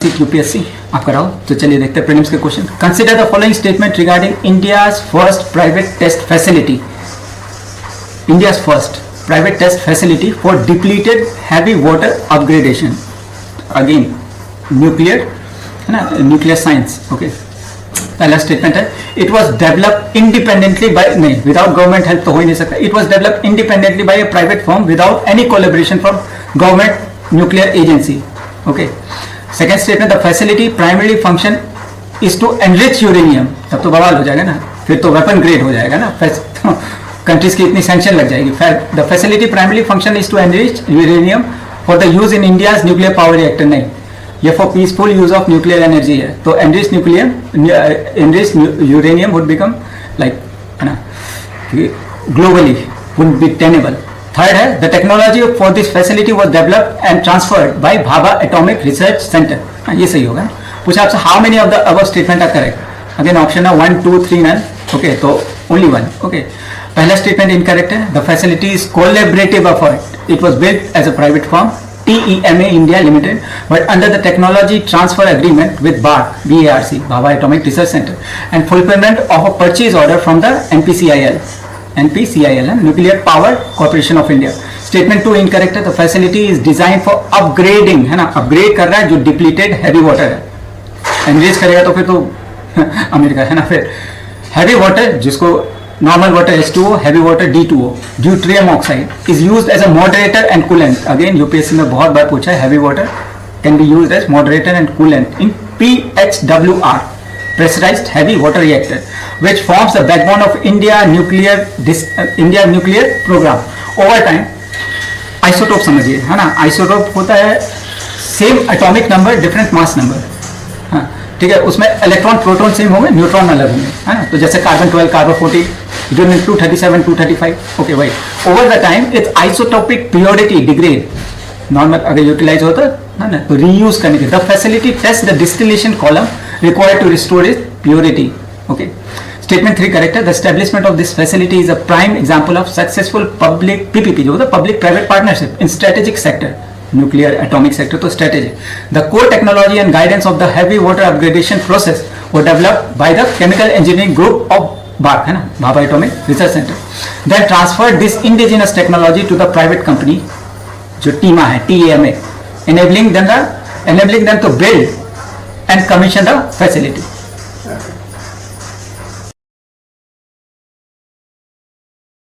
UPSC आप कराओ। तो चलिए देखते हैं प्रीलिम्स के question. Consider the following statement regarding India's first private test facility. India's first private test facility for depleted heavy water upgradation. Again nuclear है ना, न्यूक्लियर साइंस। ओके, पहला स्टेटमेंट है it was develop independently by, नहीं without government help तो हो ही नहीं सकता। It was develop independently by a private firm without any collaboration from government nuclear agency. Okay, second statement the facility primary function is to enrich uranium. तब तो बवाल हो जाएगा ना, फिर तो वेपन ग्रेड हो जाएगा ना, कंट्रीज की इतनी सैंक्शन लग जाएगी। The facility primary function is to enrich uranium for the use in India's nuclear power reactor. नहीं, ये for peaceful use of nuclear energy है। तो enrich uranium would become like है ना, globally would be tenable. Third है the technology for this facility was developed and transferred by Bhabha Atomic Research Centre. ये सही होगा। पूछा आपसे how many of the above statement are correct. Again option है 1, 2, 3, 9। Okay, तो ओनली 1। ओके, पहला statement incorrect है। The facility is collaborative effort. It was built as a private firm TEMA India Limited, but under the technology transfer agreement with BARC, Bhabha Atomic Research Center, and fulfillment of a purchase order from the NPCIL, Nuclear Power Corporation of India. Statement 2 incorrect है। The facility is designed for upgrading, है ना, upgrade कर रहा है जो depleted heavy water है। Enrich करेगा तो फिर तो अमेरिका है ना। फिर heavy water जिसको normal water H2O, heavy water D2O, deuterium oxide is used as a moderator and coolant. Again UPSC में बहुत बार पूछा है, heavy water can be used as moderator and coolant in PHWR, pressurized heavy water reactor, which forms the backbone of India nuclear program. Over time, isotope समझिए है ना, isotope होता है same atomic number different mass number। हाँ ठीक है, उसमें electron proton same होंगे, न्यूट्रॉन अलग होंगे, है ना। तो जैसे कार्बन 12, कार्बन 14, यूरेनियम 237, 235। ओके भाई, over the time it's isotopic purity degrade. Normal अगर यूटिलाइज होता है ना तो रीयूज करने के। The facility test the distillation column required to restore its purity. Okay, statement 3 correct है। The establishment of this facility is a prime example of successful public PPP जो होता है public private partnership in strategic sector, nuclear atomic sector तो strategic. The core technology and guidance of the heavy water upgradation process वो developed by the chemical engineering group of BARC है ना, Bhabha Atomic Research Centre. Then transferred this indigenous technology to the private company जो TEMA है, TEMA, enabling them to build and commission the facility।